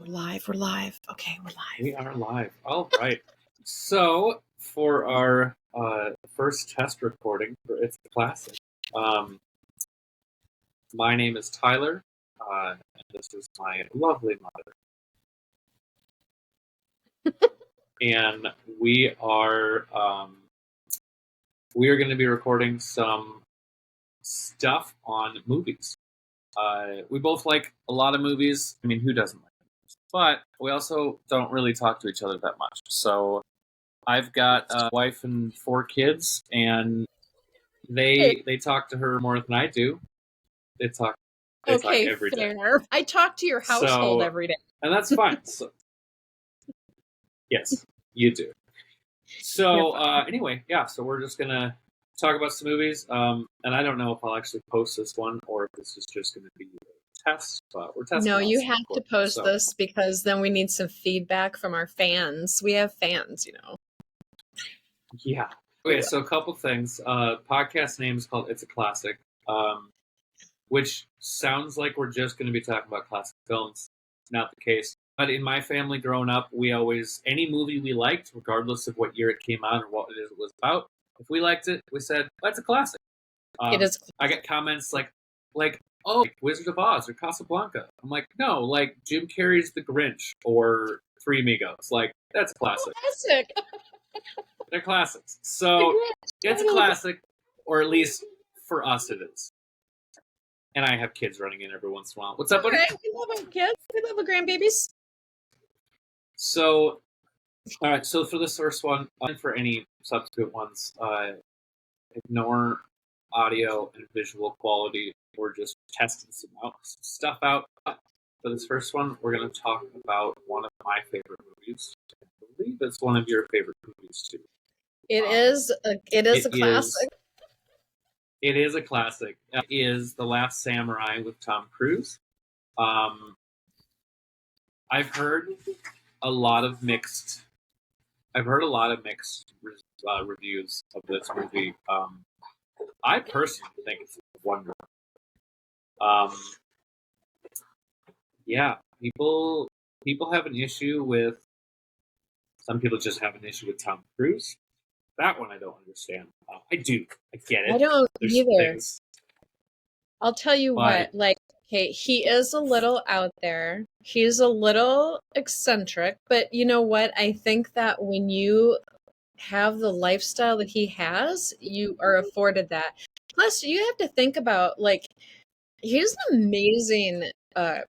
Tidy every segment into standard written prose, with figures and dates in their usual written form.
We're live. Okay, we're live. We are live. All right. So for our first test recording for It's a Classic, my name is Tyler, and this is my lovely mother. And we are going to be recording some stuff on movies. We both like a lot of movies. I mean, who doesn't like movies? But we also don't really talk to each other that much. So I've got a wife and 4 kids, and they talk to her more than I do. They talk every day. I talk to your household every day. And that's fine. So, yes, you do. So anyway, yeah, so we're just going to talk about some movies. And I don't know if I'll actually post this one or if this is just going to be a test. But we're testing. No, you have to post this because then we need some feedback from our fans. We have fans, you know. Yeah. Okay, so a couple things. Podcast name is called It's a Classic, which sounds like we're just going to be talking about classic films. Not the case. But in my family growing up, we always, any movie we liked, regardless of what year it came out or what it was about, if we liked it, we said, that's a classic. It is. I get comments like, oh, like Wizard of Oz or Casablanca. I'm like, no, like Jim Carrey's The Grinch or Three Amigos. Like, that's a classic. Classic. They're classics. So it's a classic, or at least for us it is. And I have kids running in every once in a while. What's up, buddy? Right. We love our kids. We love our grandbabies. So, all right. So for this first one, and for any subsequent ones, ignore audio and visual quality. We're just testing some stuff out. For this first one, we're going to talk about one of my favorite movies. I believe it's one of your favorite movies too. It is a classic. It is a classic. It is The Last Samurai with Tom Cruise. I've heard a lot of mixed reviews of this movie. I personally think it's wonderful. Yeah, people have an issue with. Some people just have an issue with Tom Cruise. That one I don't understand. I do. I get it. I don't either. Things, I'll tell you what. Like, okay, he is a little out there. He's a little eccentric, but you know what? I think that when you have the lifestyle that he has, you are afforded that. Plus, you have to think about, like, he's an amazing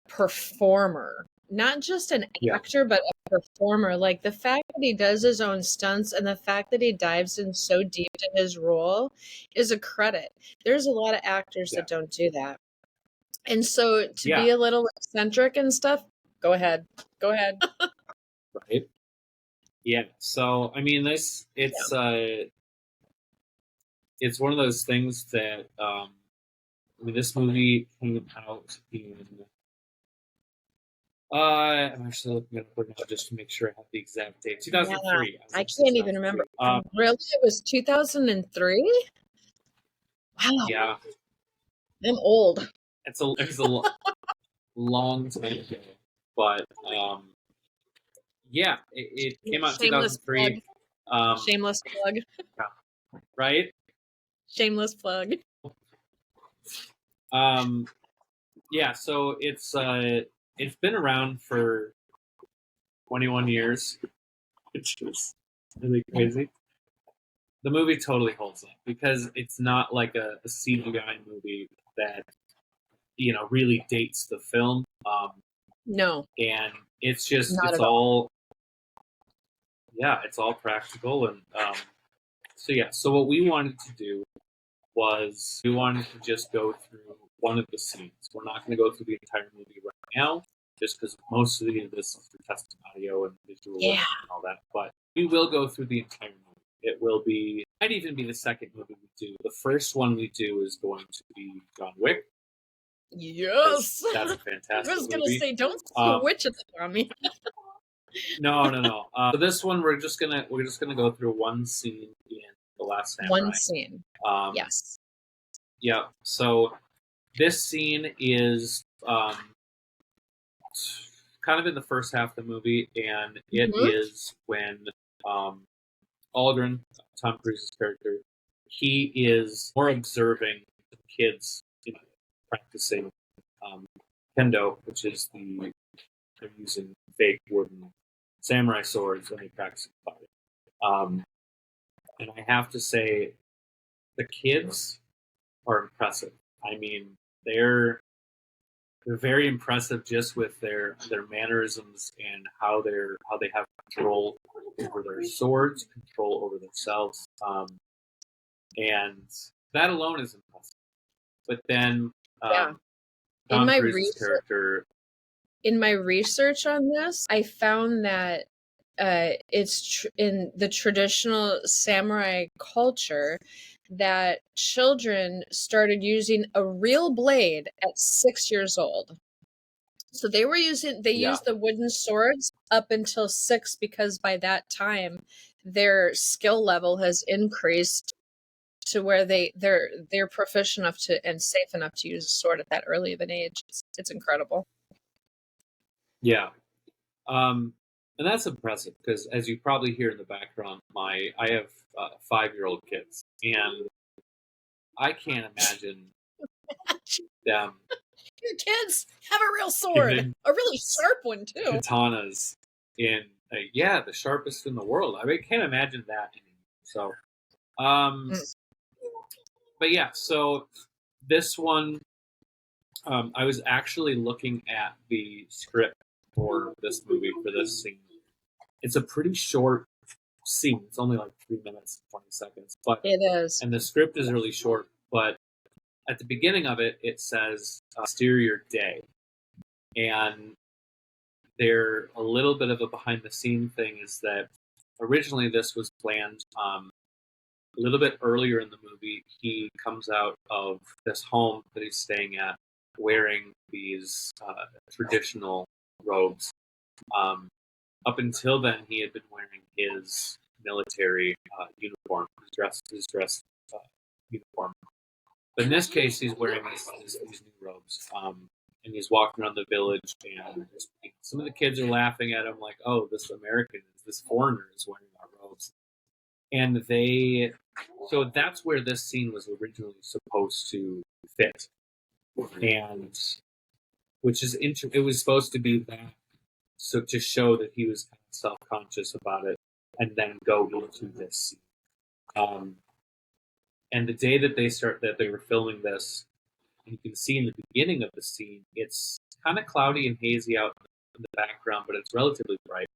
performer. Not just an actor, but a performer. Like, the fact that he does his own stunts and the fact that he dives in so deep to his role is a credit. There's a lot of actors that don't do that. And so to be a little eccentric and stuff, go ahead. Right. Yeah. So, I mean, it's one of those things that, I mean, this movie came out in, I'm actually looking at it now just to make sure I have the exact date. 2003. Yeah, I can't even remember. Really? It was 2003? Wow. Yeah. I'm old. It's a long time ago. But, yeah, it came out in 2003. Shameless plug. Right? Shameless plug. Yeah, so it's been around for 21 years, which is really crazy. The movie totally holds up because it's not like a CGI movie that, you know, really dates the film. No. And it's just, it's all practical. And so what we wanted to do was we wanted to just go through one of the scenes. We're not going to go through the entire movie right now, just because most of this is for testing audio and visual and all that. But we will go through the entire movie. It might even be the second movie we do. The first one we do is going to be John Wick. Yes! That's a fantastic I was going to say, don't switch it on me. No. So this one, we're just gonna go through one scene in The Last Samurai. One scene. Yes. Yeah. So this scene is kind kind of in the first half of the movie, and it Mhm. is when Aldrin, Tom Cruise's character, he is more observing the kids, practicing kendo, which is they're using fake wooden samurai swords and they practice fighting. And I have to say, the kids are impressive. I mean, they're very impressive just with their mannerisms and how they have control over their swords, control over themselves, and that alone is impressive. But then Yeah. In Tom my Cruise's research character, in my research on this, I found that it's in the traditional samurai culture that children started using a real blade at 6 years old. So they yeah, used the wooden swords up until 6 because by that time their skill level has increased to where they're proficient enough to and safe enough to use a sword at that early of an age. It's incredible. yeah. And that's impressive because, as you probably hear in the background, I have 5-year-old kids, and I can't imagine them Your kids have a real sword, giving a really sharp one too. katanas in the sharpest in the world. I mean, I can't imagine that anymore. So, but yeah, so this one, I was actually looking at the script for this movie for this scene. It's a pretty short scene. It's only like 3 minutes and 20 seconds, but It is. and the script is really short. But at the beginning of it, it says exterior day, and there a little bit of a behind the scene thing is that originally this was planned a little bit earlier in the movie. He comes out of this home that he's staying at wearing these traditional robes. Up until then, he had been wearing his military uniform, his dress uniform. But in this case, he's wearing these new robes. And he's walking around the village, and some of the kids are laughing at him, like, "Oh, this foreigner is wearing our robes." And so that's where this scene was originally supposed to fit, and it was supposed to be that, so to show that he was kind of self-conscious about it, and then go into this scene. And the day that they were filming this, and you can see in the beginning of the scene, it's kind of cloudy and hazy out in the background, but it's relatively bright.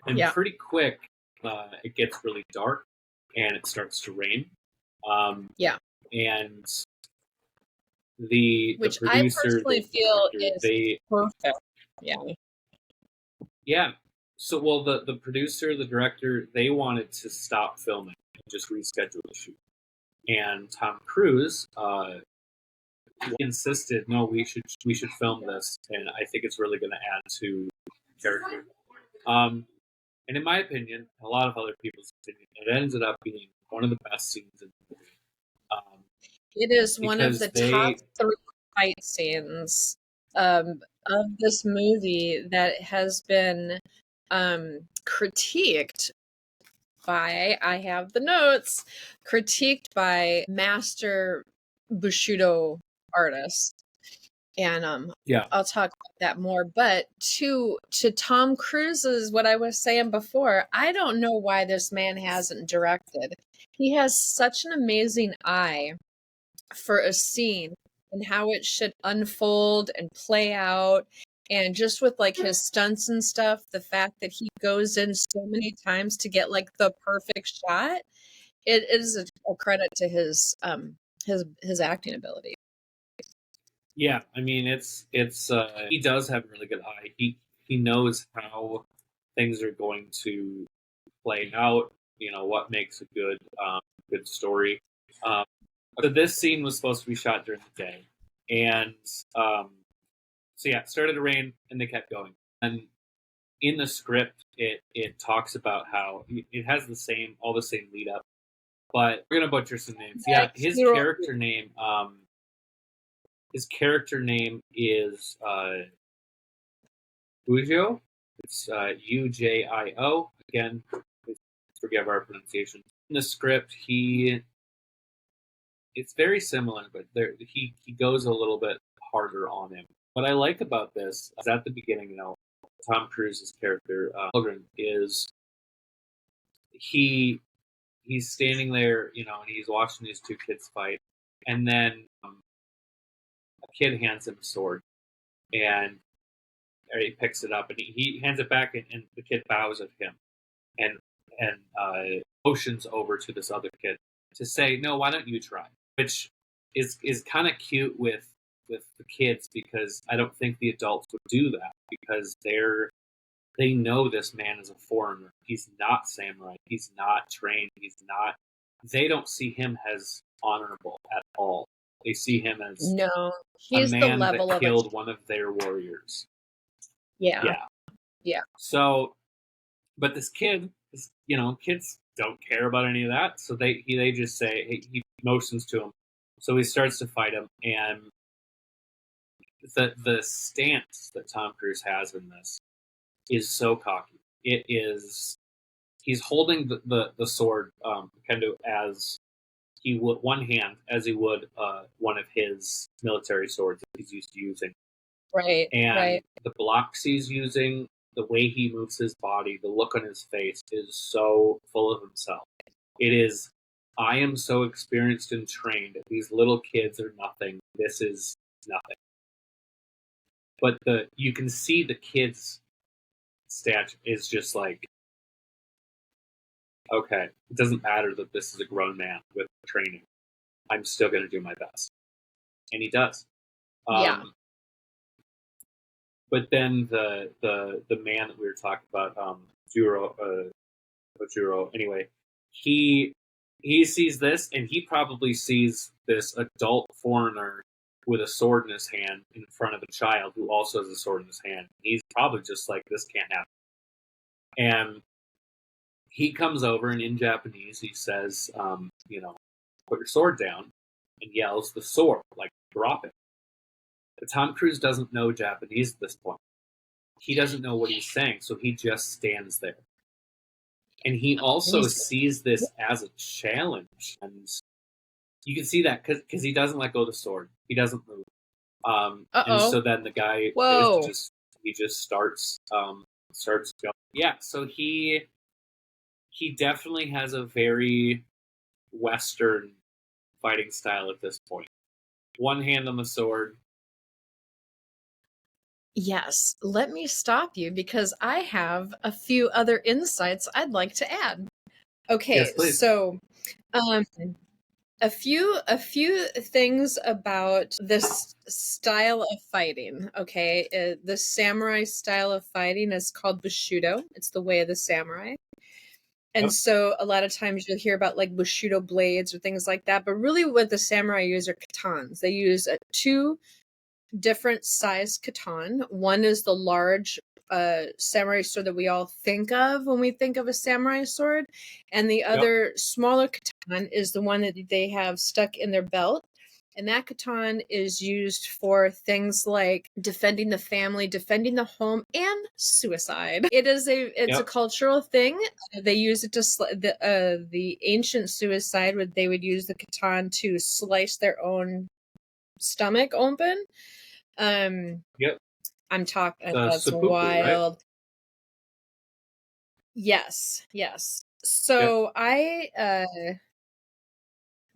And pretty quick, it gets really dark, and it starts to rain. And Which the I producer, personally feel is they perfect. Yeah. yeah. So well, the producer, the director, they wanted to stop filming and just reschedule the shoot. And Tom Cruise insisted, no, we should film this, and I think it's really going to add to character. And in my opinion, a lot of other people's opinion, it ended up being one of the best scenes in the movie. It is one of Because the top 3 fight scenes of this movie that has been critiqued by, I have the notes, critiqued by master Bushido artists. And I'll talk about that more. But to Tom Cruise's, what I was saying before, I don't know why this man hasn't directed. He has such an amazing eye for a scene and how it should unfold and play out. And just with like his stunts and stuff, the fact that he goes in so many times to get like the perfect shot, it is a credit to his acting ability. Yeah, I mean it's he does have a really good eye. He knows how things are going to play out. You know what makes a good story. So this scene was supposed to be shot during the day, and so yeah, it started to rain, and they kept going. And in the script, it talks about how it has all the same lead up, but we're gonna butcher some names. Yeah, his character name is Ujio. It's Ujio. Again, please forgive our pronunciation. In the script, it's very similar, but he goes a little bit harder on him. What I like about this is at the beginning, Tom Cruise's character, Logan, is he's standing there, and he's watching these two kids fight, and then a kid hands him a sword, and he picks it up, and he hands it back, and the kid bows at him, and motions over to this other kid to say, "No, why don't you try?" Which is kind of cute with the kids, because I don't think the adults would do that, because they know this man is a foreigner. He's not samurai. He's not trained. They don't see him as honorable at all. They see him as No, a he's the man level that of killed one of their warriors. Yeah. So, but this kid, kids don't care about any of that. So they just say, hey, he motions to him. So he starts to fight him, and the stance that Tom Cruise has in this is so cocky. He's holding the sword kind of as he would one hand, as he would one of his military swords that he's used to using. Right. And the blocks he's using, the way he moves his body, the look on his face is so full of himself. It is, I am so experienced and trained. These little kids are nothing. This is nothing. But you can see the kid's stature is just like, okay, it doesn't matter that this is a grown man with training. I'm still going to do my best. And he does. Yeah. But then the man that we were talking about, Juro, anyway, he sees this, and he probably sees this adult foreigner with a sword in his hand in front of a child who also has a sword in his hand. He's probably just like, this can't happen. And he comes over, and in Japanese he says, put your sword down, and yells the sword, like, drop it. But Tom Cruise doesn't know Japanese at this point. He doesn't know what he's saying, so he just stands there. And he also sees this as a challenge. And you can see that because he doesn't let go of the sword. He doesn't move. And so then the guy just starts going. Yeah, so he definitely has a very Western fighting style at this point. One hand on the sword. Yes, let me stop you because I have a few other insights I'd like to add. Okay, yes, so a few things about this style of fighting. Okay, the samurai style of fighting is called Bushido. It's the way of the samurai. And so a lot of times you'll hear about like Bushido blades or things like that, but really what the samurai use are katans. They use two different size katan. One is the large samurai sword that we all think of when we think of a samurai sword, and the other smaller katan is the one that they have stuck in their belt. And that katan is used for things like defending the family, defending the home, and suicide. It's a cultural thing. They use it to the ancient suicide, where they would use the katan to slice their own stomach open. I'm talking. That's seppuku, wild. Right? Yes. So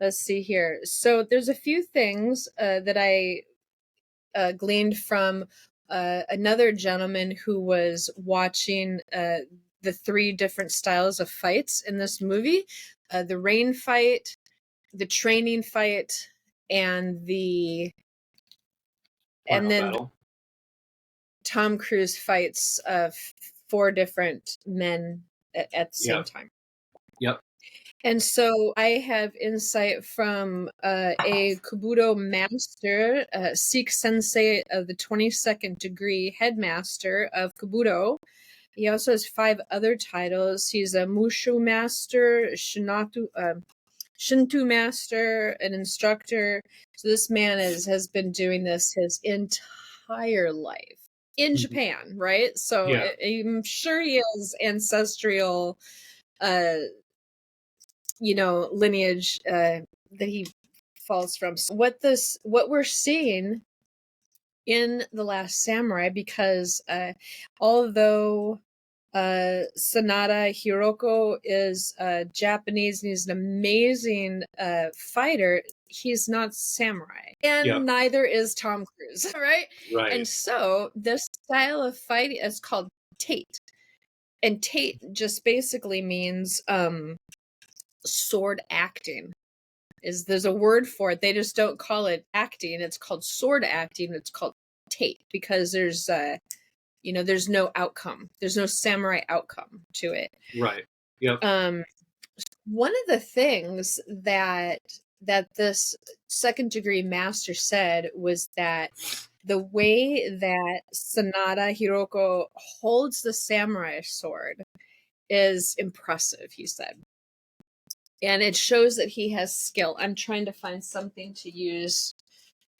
let's see here. So there's a few things that I gleaned from another gentleman who was watching the three different styles of fights in this movie: the rain fight, the training fight, and then Tom Cruise fights four different men at the same time. Yep. And so I have insight from a Kobudo master, Sikh sensei of the 22nd degree headmaster of Kobudo. He also has 5 other titles. He's a Mushu master, Shinto master, an instructor. So this man has been doing this his entire life. in Japan, right? So I'm sure he has ancestral, lineage that he falls from. So what we're seeing in The Last Samurai, because although Sanada Hiroko is Japanese and he's an amazing fighter, he's not samurai. And neither is Tom Cruise, right? And so this style of fighting is called Tate. And Tate just basically means sword acting. There's a word for it. They just don't call it acting. It's called sword acting. It's called Tate because there's there's no outcome. There's no samurai outcome to it. Right. Yep. One of the things that this second degree master said was that the way that Sanada Hiroko holds the samurai sword is impressive, he said. And it shows that he has skill. I'm trying to find something to use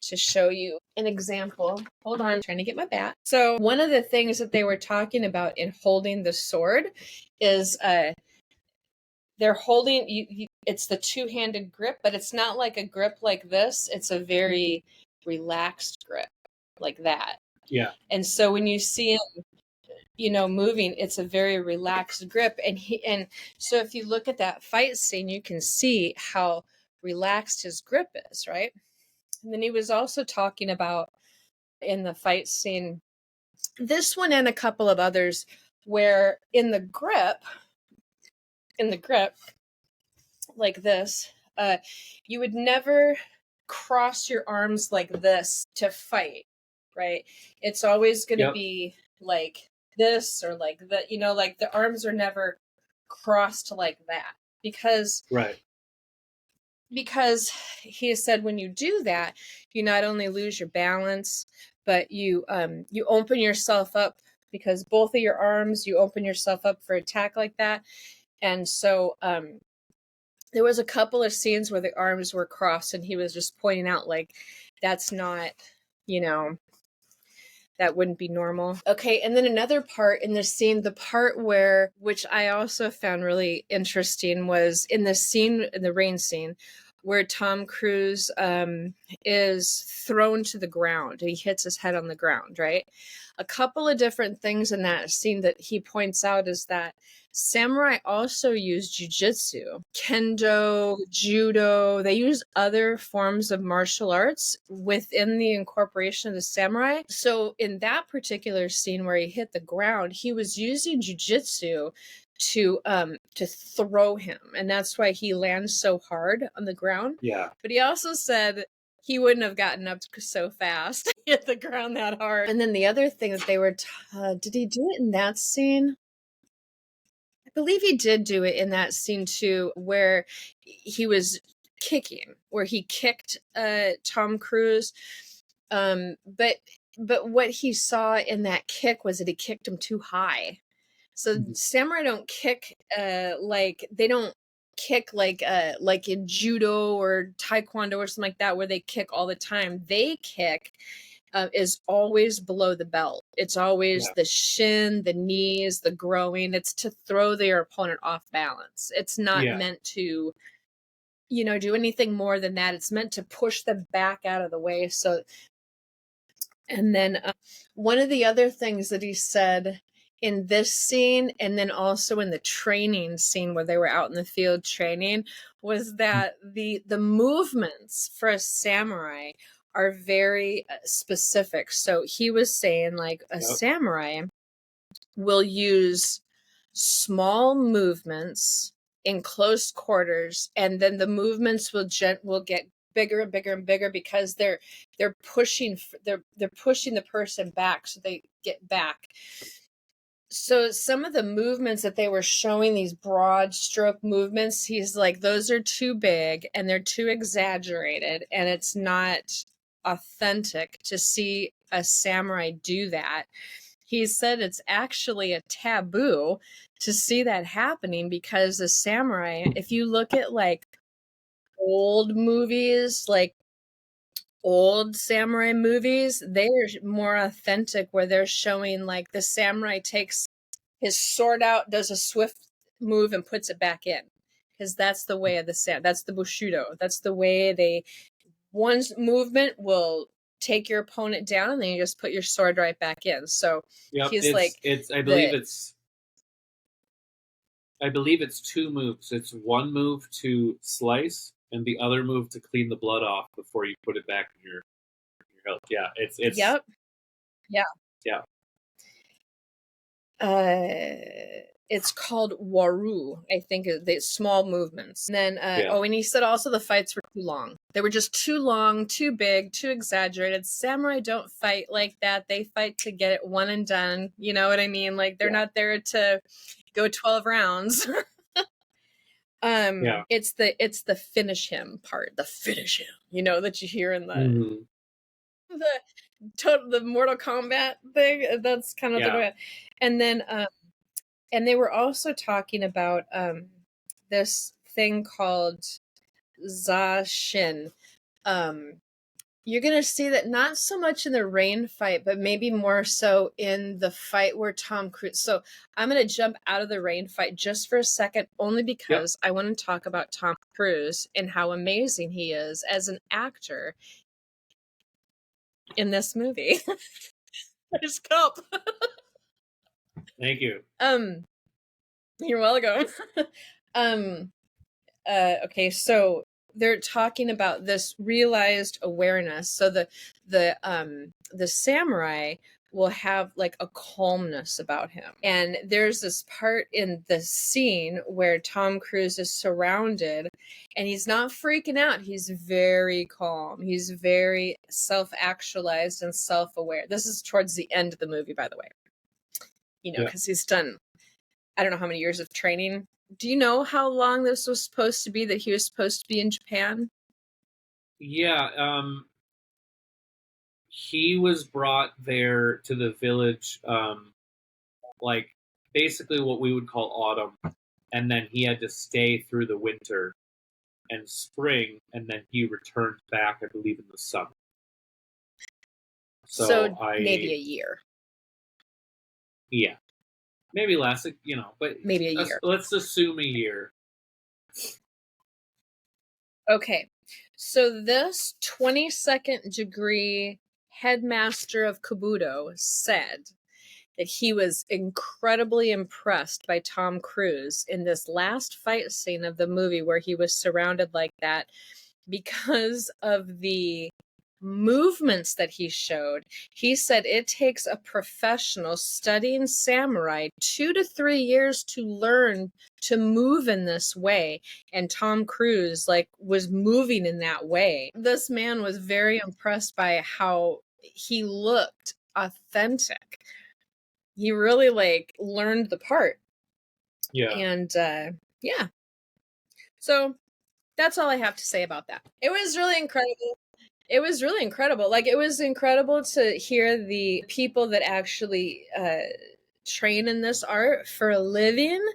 to show you an example. Hold on, I'm trying to get my bat. So one of the things that they were talking about in holding the sword is they're holding it's the two-handed grip, but it's not like a grip like this. It's a very relaxed grip like that. Yeah. And so when you see him moving, it's a very relaxed grip. And so if you look at that fight scene, you can see how relaxed his grip is, right? And then he was also talking about in the fight scene, this one and a couple of others, where in the grip, like this, you would never cross your arms like this to fight, right? It's always going to be like this or like that, like the arms are never crossed like that because he said when you do that, you not only lose your balance, but you open yourself up because both of your arms, you open yourself up for attack like that. And so there was a couple of scenes where the arms were crossed and he was just pointing out like that's not, that wouldn't be normal. Okay, and then another part in the scene, the part which I also found really interesting, was in the scene, in the rain scene, where Tom Cruise is thrown to the ground. He hits his head on the ground, right? A couple of different things in that scene that he points out is that samurai also use jujitsu, kendo, judo. They use other forms of martial arts within the incorporation of the samurai. So in that particular scene where he hit the ground, he was using jujitsu to throw him, and that's why he lands so hard on the ground. Yeah. But he also said he wouldn't have gotten up so fast, hit the ground that hard. And then the other thing that they were, did he do it in that scene? I believe he did do it in that scene too, where he was kicking, where he kicked Tom Cruise. But what he saw in that kick was that he kicked him too high. So samurai don't kick like they don't kick like in judo or taekwondo or something like that where they kick all the time. They kick is always below the belt. It's always the shin, the knees, the groin. It's to throw their opponent off balance. It's not meant to do anything more than that. It's meant to push them back out of the way. So and then one of the other things that he said in this scene, and then also in the training scene where they were out in the field training, was that the movements for a samurai are very specific. So he was saying like a samurai will use small movements in close quarters, and then the movements will get bigger and bigger and bigger because they're pushing the person back so they get back. So some of the movements that they were showing, these broad stroke movements, he's like, those are too big and they're too exaggerated, and it's not authentic to see a samurai do that. He said it's actually a taboo to see that happening because the samurai, if you look at like old movies, like old samurai movies, they're more authentic, where they're showing like the samurai takes his sword out, does a swift move, and puts it back in. Because that's the way of the that's the Bushido. That's the way they, one's movement will take your opponent down, and then you just put your sword right back in. So Yep, he's like, I believe it's two moves. It's one move to slice and the other move to clean the blood off before you put it back in your health. Yeah, it's yep, yeah. It's called waru, I think. The small movements. And then and he said also the fights were too long. They were just too long, too big, too exaggerated. Samurai don't fight like that. They fight to get it one and done. You know what I mean? Like they're not there to go 12 rounds. It's the finish him part, the finish him, that you hear in the Mortal Kombat thing. That's kind of the way. And then and they were also talking about this thing called Zashin. You're going to see that not so much in the rain fight, but maybe more so in the fight where Tom Cruise. So I'm going to jump out of the rain fight just for a second, only because I want to talk about Tom Cruise and how amazing he is as an actor in this movie. His cup. Thank you. You're welcome. Okay, so they're talking about this realized awareness. So the samurai will have like a calmness about him. And there's this part in the scene where Tom Cruise is surrounded and he's not freaking out. He's very calm. He's very self-actualized and self-aware. This is towards the end of the movie, by the way. Because he's done, I don't know how many years of training. Do you know how long this was supposed to be, that he was supposed to be in Japan? Yeah, he was brought there to the village, like basically what we would call autumn, and then he had to stay through the winter and spring, and then he returned back, I believe, in the summer. So maybe a year. Yeah. Maybe less, but maybe a year. Let's assume a year. Okay. So this 22nd degree headmaster of Kabuto said that he was incredibly impressed by Tom Cruise in this last fight scene of the movie where he was surrounded like that because of the movements that he showed. He said it takes a professional studying samurai 2 to 3 years to learn to move in this way, and Tom Cruise was moving in that way. This man was very impressed by how he looked authentic. He really learned the part. And so that's all I have to say about that. It was really incredible. It was really incredible. It was incredible to hear the people that actually train in this art for a living,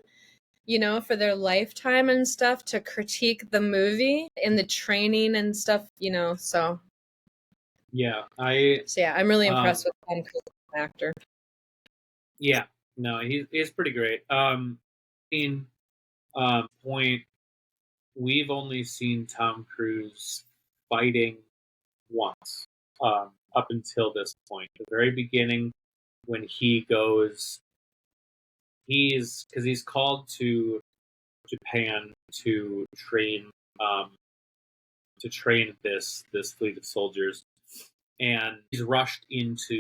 for their lifetime and stuff, to critique the movie and the training and stuff, so. Yeah, I'm really impressed with Tom Cruise as an actor. Yeah, no, he's pretty great. Point, we've only seen Tom Cruise fighting once, up until this point. The very beginning, when he goes, because he's called to Japan to train this fleet of soldiers, and he's rushed into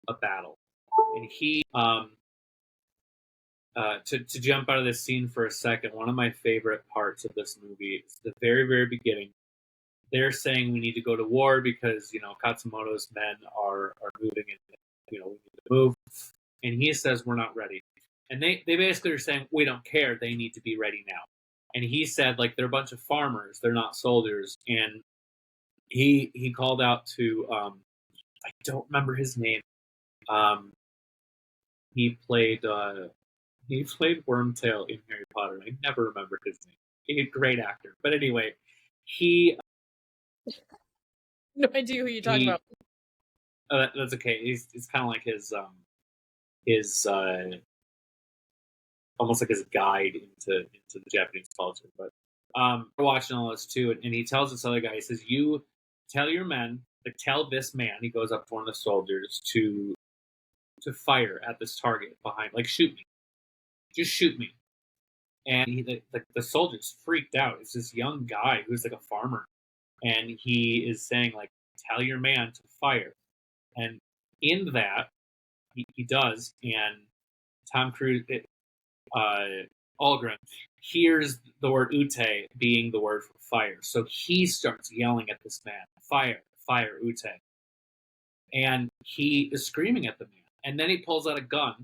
a battle, and he to jump out of this scene for a second, one of my favorite parts of this movie is the very, very beginning. They're saying we need to go to war because, Katsumoto's men are moving and, we need to move. And he says, we're not ready. And they basically are saying, we don't care. They need to be ready now. And he said, they're a bunch of farmers. They're not soldiers. And he called out to, I don't remember his name. He played Wormtail in Harry Potter. I never remember his name. He's a great actor. But anyway, he No idea who you're talking about. That's okay. He's kind of like his almost like his guide into the Japanese culture. But we're watching all this too, and he tells this other guy, he says, "You tell your men, like tell this man." He goes up to one of the soldiers to fire at this target behind, like shoot me, just shoot me. And the soldier's freaked out. It's this young guy who's like a farmer, and he is saying like, "Tell your man to fire." And in that, he does, and Tom Cruise, Algren, hears the word ute being the word for fire. So he starts yelling at this man, "Fire, fire, ute." And he is screaming at the man. And then he pulls out a gun,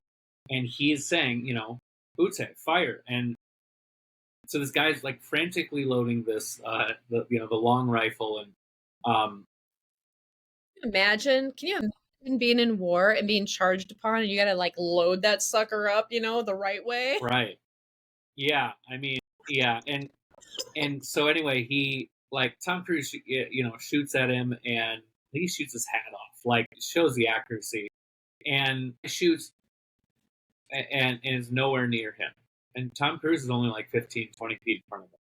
and he is saying, "Ute, fire." And so this guy's like frantically loading this, the long rifle, and Can you imagine being in war and being charged upon, and you gotta like load that sucker up, the right way? right, yeah, I mean, yeah, and so anyway, he like Tom Cruise, shoots at him, and he shoots his hat off, like shows the accuracy, and shoots, and is nowhere near him, and Tom Cruise is only like 15, 20 feet in front of him.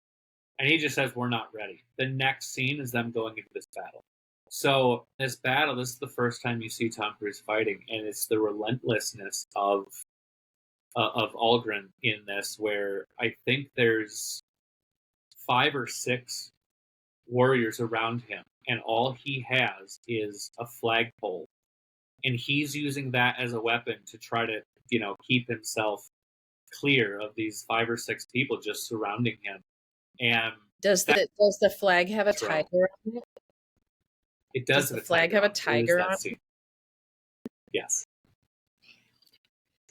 And he just says, "We're not ready." The next scene is them going into this battle. So this battle, this is the first time you see Tom Cruise fighting, and it's the relentlessness of Algren in this, where I think there's 5 or 6 warriors around him, and all he has is a flagpole, and he's using that as a weapon to try to keep himself clear of these 5 or 6 people just surrounding him. And does the flag have a tiger on it? It does the flag have a tiger on it? Yes.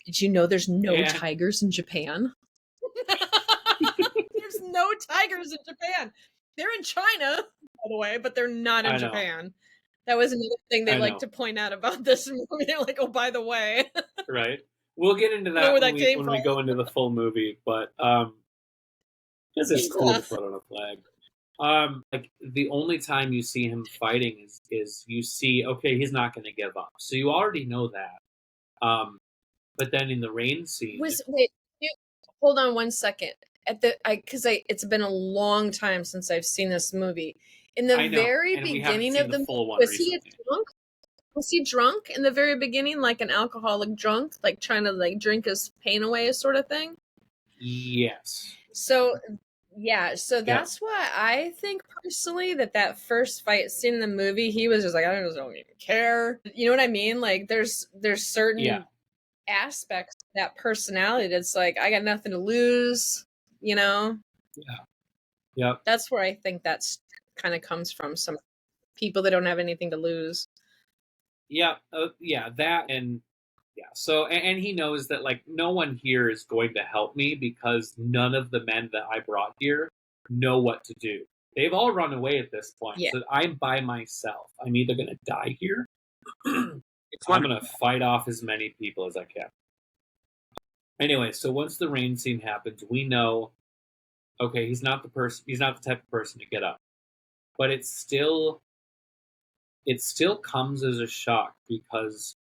Did you know there's no tigers in Japan? There's no tigers in Japan. They're in China, by the way, but they're not in Japan. That was another thing they like to point out about this movie. They're like, "Oh, by the way." Right. We'll get into that when we go into the full movie, but because it's cool to put on a flag. Like the only time you see him fighting is you see, okay, he's not going to give up. So you already know that. But then in the rain scene, hold on one second. It's been a long time since I've seen this movie. In the very beginning of the movie, was he drunk in the very beginning, like an alcoholic drunk, like trying to like drink his pain away, sort of thing? Yes. So that's why I think personally that first fight scene in the movie, he was just like, I just don't even care. You know what I mean? Like there's certain aspects of that personality that's like, I got nothing to lose, Yeah. Yep. That's where I think that's kind of comes from, some people that don't have anything to lose. Yeah. That, and so, and he knows that like no one here is going to help me because none of the men that I brought here know what to do. They've all run away at this point. So I'm by myself. I'm either going to die here I'm going to fight off as many people as I can. Anyway, so once the rain scene happens, we know, okay, he's not the type of person to get up. But it still comes as a shock because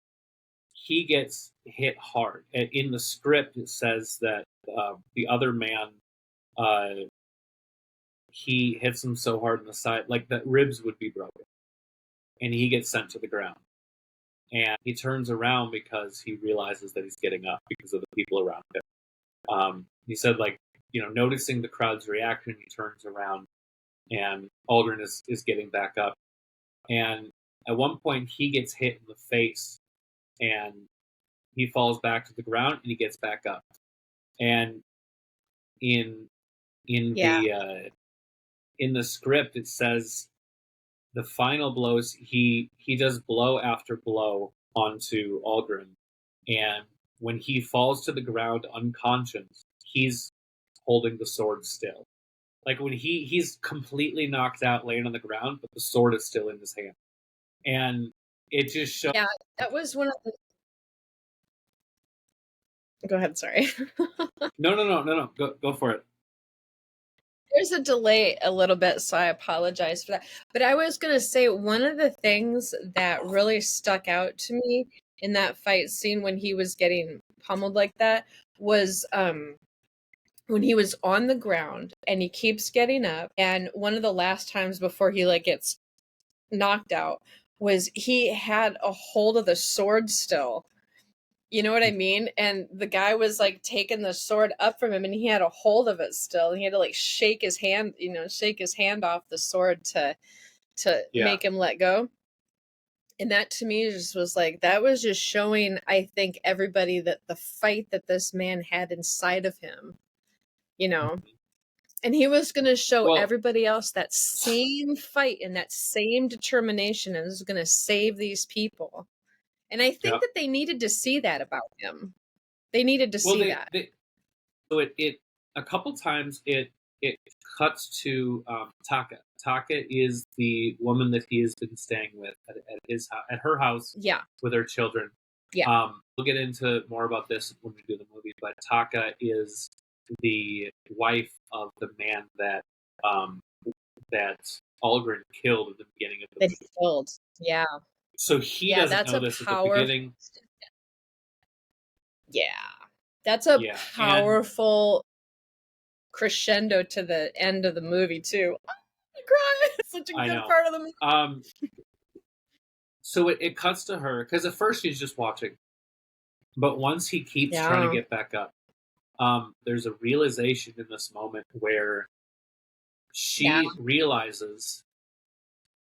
he gets hit hard. And in the script, it says that the other man, he hits him so hard in the side, like that ribs would be broken. And he gets sent to the ground. And he turns around because he realizes that he's getting up because of the people around him. He said, like, noticing the crowd's reaction, he turns around, and Aldrin is getting back up. And at one point, he gets hit in the face, and he falls back to the ground, and he gets back up. And in the script, it says the final blows, he does blow after blow onto Aldrin, and when he falls to the ground unconscious, he's holding the sword still. Like when he's completely knocked out, laying on the ground, but the sword is still in his hand, and it just shows. Yeah, that was one of the. Go ahead. Sorry. No. Go for it. There's a delay a little bit, so I apologize for that. But I was going to say one of the things that really stuck out to me in that fight scene when he was getting pummeled like that was when he was on the ground and he keeps getting up, and one of the last times before he like gets knocked out was he had a hold of the sword still. You know what I mean? And the guy was like taking the sword up from him and he had a hold of it still. He had to like shake his hand, shake his hand off the sword to Yeah. make him let go. And that to me just was like, that was just showing, I think, everybody that the fight that this man had inside of him, you know. And he was going to show Well, everybody else that same fight and that same determination and was going to save these people. And I think yeah. that they needed to see that about him. They needed to Well, see that. so it a couple times it cuts to Taka. Taka is the woman that he has been staying with at her house Yeah. with her children. Yeah. We'll get into more about this when we do the movie, but Taka is the wife of the man that that Algren killed at the beginning of the That movie. he killed. Yeah. So he Yeah, doesn't that's know a this at the power. beginning. Yeah. That's a Yeah, and powerful crescendo to the end of the movie too. I cry. It's such a I good know. part of the movie. So it cuts to her because at first she's just watching, but once he keeps trying to Yeah. get back up, there's a realization in this moment where Yeah. she realizes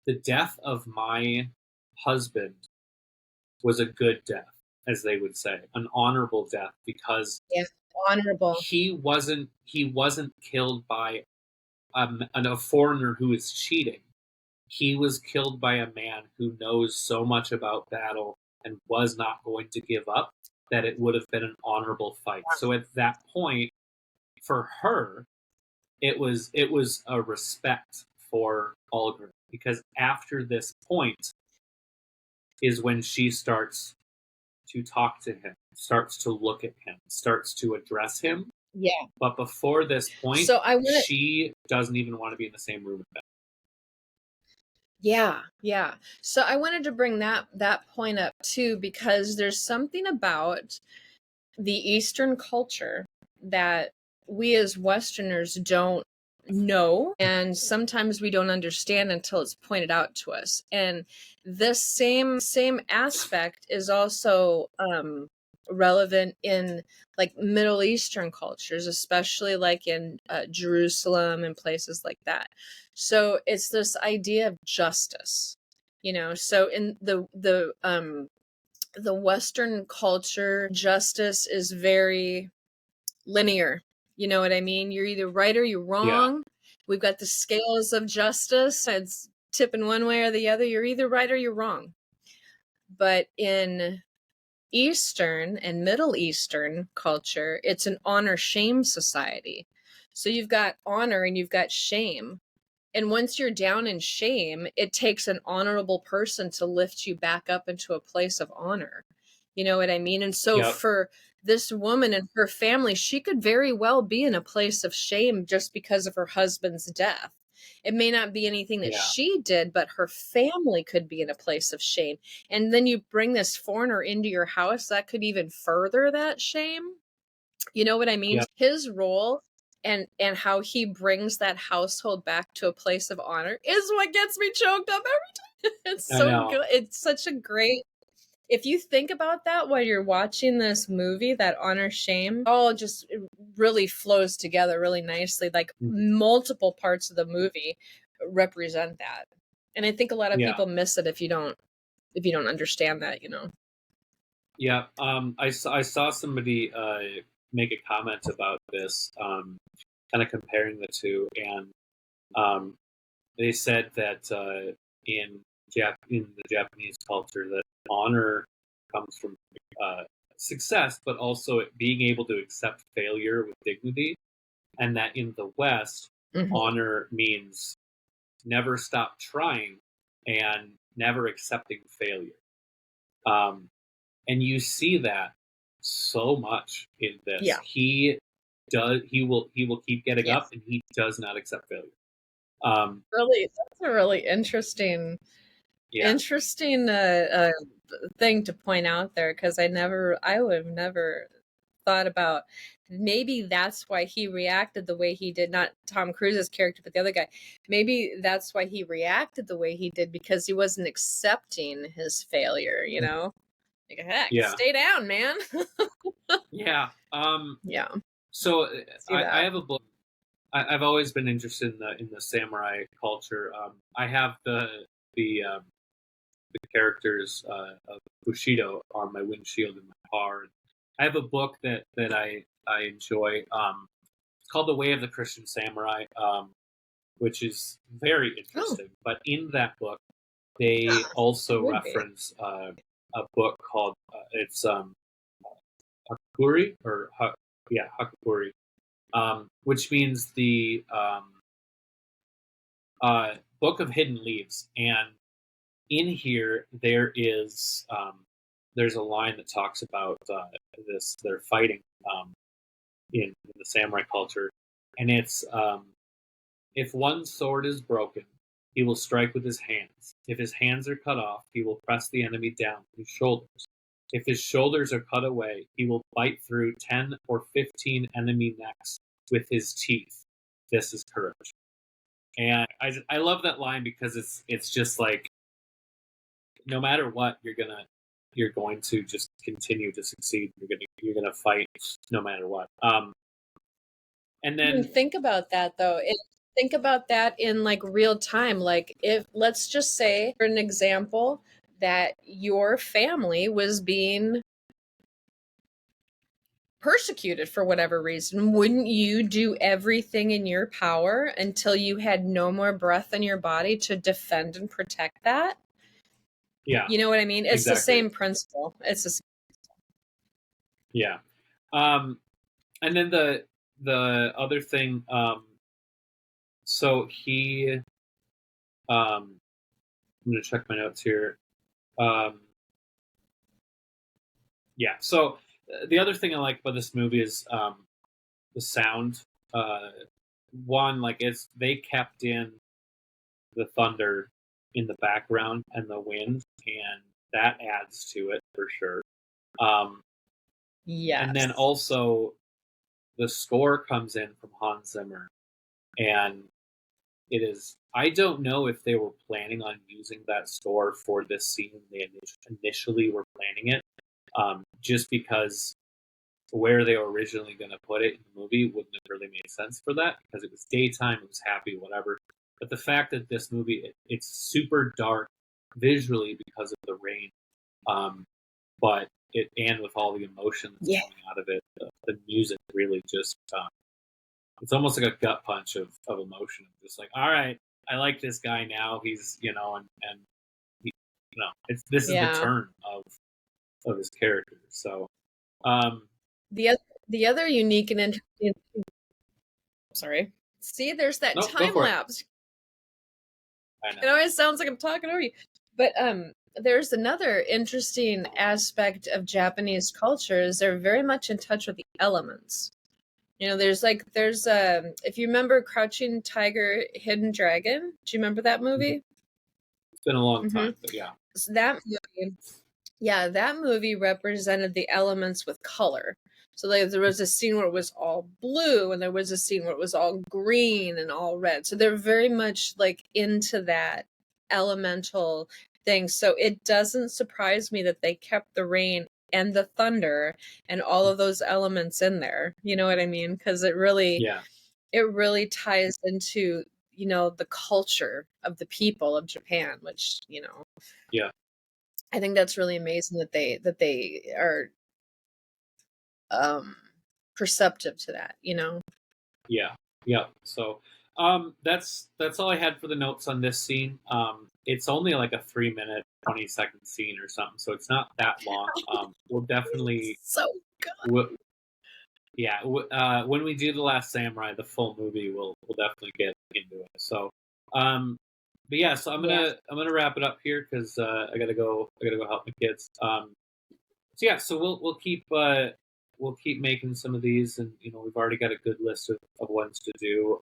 the death of my husband was a good death, as they would say, an honorable death, because Yeah. Honorable. he wasn't killed by a foreigner who is cheating. He was killed by a man who knows so much about battle and was not going to give up that it would have been an honorable fight. So at that point, for her, it was a respect for Algren, because after this point is when she starts to talk to him, starts to look at him, starts to address him. Yeah. But before this point, So I want to. she doesn't even want to be in the same room with him. Yeah, yeah. So I wanted to bring that point up too because there's something about the Eastern culture that we as Westerners don't know, and sometimes we don't understand until it's pointed out to us. And this same aspect is also relevant in like Middle Eastern cultures, especially like in Jerusalem and places like that. So it's this idea of justice, so in the Western culture, justice is very linear. You know what I mean? You're either right or you're Yeah, wrong. We've got the scales of justice. It's tipping one way or the other. You're either right or you're wrong. But in Eastern and Middle Eastern culture, it's an honor shame society. So you've got honor and you've got shame. And once you're down in shame, it takes an honorable person to lift you back up into a place of honor. You know what I mean? And so yep, for this woman and her family, she could very well be in a place of shame just because of her husband's death. It may not be anything that yeah, she did, but her family could be in a place of shame. And then you bring this foreigner into your house, that could even further that shame. You know what I mean? yep. His role and how he brings that household back to a place of honor is what gets me choked up every time. It's I so know. good. It's such a great, if you think about that while you're watching this movie, that honor shame, all just it really flows together really nicely. Like Mhm. multiple parts of the movie represent that. And I think a lot of Yeah, people miss it if you don't understand that. yeah. I saw somebody make a comment about this, kind of comparing the two, and um, they said that in the Japanese culture, that honor comes from success, but also being able to accept failure with dignity, and that in the West, Hmm. honor means never stop trying and never accepting failure. Um, and you see that so much in this. Yeah. he will keep getting Yes. up, and he does not accept failure. Really, that's a really interesting Yeah, thing to point out there, because I would have never thought about, maybe that's why he reacted the way he did, not Tom Cruise's character, but the other guy. Maybe that's why he reacted the way he did, because he wasn't accepting his failure, Like, heck, yeah, stay down, man. yeah. Yeah, So see I that. have a book. I've always been interested in the samurai culture. I have the characters of Bushido on my windshield in my car. I have a book that I enjoy. It's called The Way of the Christian Samurai, which is very Oh, interesting. But in that book, yeah, they it also would be. reference a book called it's Hakuri yeah, Hakuri, which means the Book of Hidden Leaves. And in here, there's a line that talks about this. They're fighting in the samurai culture, and it's if one sword is broken, he will strike with his hands. If his hands are cut off, he will press the enemy down with his shoulders. If his shoulders are cut away, he will bite through 10 or 15 enemy necks with his teeth. This is courage. And I love that line because it's just like, no matter what, you're going to just continue to succeed. You're gonna fight no matter what. And Even then think about that though. Think about that in like real time. Like, if, let's just say, for an example, that your family was being persecuted for whatever reason, wouldn't you do everything in your power until you had no more breath in your body to defend and protect that? yeah, You know what I mean? It's the exactly. same principle. It's the Yeah. Um, and then the other thing, so I'm gonna check my notes here. Um, yeah. So the other thing I like about this movie is the sound. Uh, One, like, it's they kept in the thunder in the background and the wind, and that adds to it for sure. Um, and then yes. also the score comes in from Hans Zimmer, and it is. I don't know if they were planning on using that score for this scene when they initially were planning it, just because where they were originally going to put it in the movie wouldn't have really made sense for that, because it was daytime, it was happy, whatever. But the fact that this movie, it's super dark visually because of the rain, but it, and with all the emotion that's Yeah. coming out of it, the music really just it's almost like a gut punch of emotion. Just like, all right, I like this guy now. He's, and he, this is the Yeah. turn of his character. So, um, The other, the other unique and interesting, sorry. See, there's that no, go time for it. lapse. I know. It always sounds like I'm talking over you. But there's another interesting aspect of Japanese culture, is they're very much in touch with the elements. There's if you remember Crouching Tiger, Hidden Dragon, do you remember that movie? It's been a long Mm-hmm. time, but yeah. So that movie represented the elements with color. So there was a scene where it was all blue, and there was a scene where it was all green and all red. So they're very much like into that elemental thing. So it doesn't surprise me that they kept the rain and the thunder and all of those elements in there. You know what I mean? Because Yeah, it really ties into the culture of the people of Japan, which yeah, I think that's really amazing that they are um perceptive to that. yeah, yeah. So, that's all I had for the notes on this scene. It's only like a 3 minute, 20-second scene or something, so it's not that long. We'll definitely, So we'll, yeah, when we do The Last Samurai, the full movie, we'll definitely get into it. So, but yeah, so yeah. I'm gonna wrap it up here because I gotta go help my kids. So yeah, so we'll keep we'll keep making some of these, and we've already got a good list of ones to do.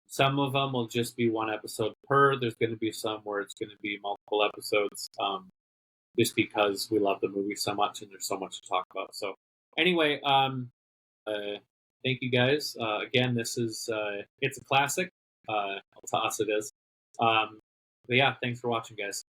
Some of them will just be one episode per. There's going to be some where it's going to be multiple episodes, just because we love the movie so much and there's so much to talk about. So anyway, thank you guys. Again, this is it's a classic. I'll toss it is. But yeah, thanks for watching, guys.